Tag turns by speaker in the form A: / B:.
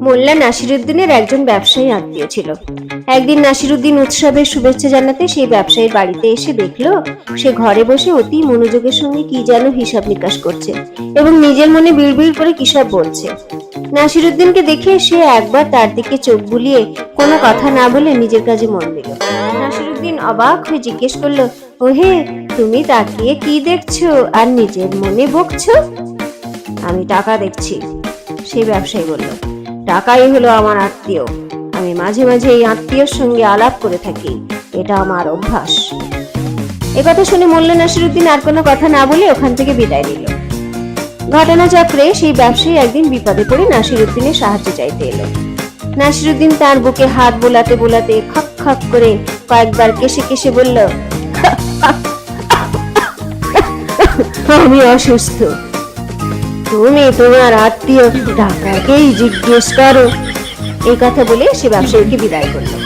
A: মোল্লা নাসিরুদ্দিনের একজন ব্যবসায়ী আত্মীয় ছিল। একদিন নাসিরুদ্দিন উৎসবের শুভেচ্ছা জানাতে সেই ব্যবসায়ীর বাড়িতে এসে দেখলো সে ঘরে বসে অতি মনোযোগের সঙ্গে কি যেন হিসাব নিকাশ করছে এবং নিজের মনে বিড়বিড় করে কি সব বলছে। নাসিরুদ্দিনকে দেখে সে একবার তার দিকে চোখ বুলিয়ে কোনো কথা না বলে নিজের কাজে মন দিল। নাসিরুদ্দিন অবাক হয়ে জিজ্ঞেস করলো, ওহে, তুমি তাকিয়ে কি দেখছো আর নিজের মনে বকছো? আমি টাকা দেখছি, সেই ব্যবসায়ী বলল। টাকাই হলো আমার আত্মীয়, আমি মাঝে মাঝে এই আত্মীয়র সঙ্গে আলাপ করে থাকি, এটা আমার অভ্যাস। একথা শুনে মোল্লা নাসিরুদ্দিন আর কোনো কথা না বলে ওখান থেকে বিদায় নিল। ঘটনাচক্রে সেই ব্যবসায়ী একদিন বিপদে পড়ে নাসিরুদ্দিনের সাহায্য চাইতে এলো। নাসিরুদ্দিন তার বুকে হাত বোলাতে বোলাতে খক খক করে কয়েকবার কেশে কেশে বলল, আমি অসুস্থ, তুমি তোমার আত্মীয় টাকাকেই জিজ্ঞেস করো। এই কথা বলে সে ব্যবসায়ীকে বিদায় করলো।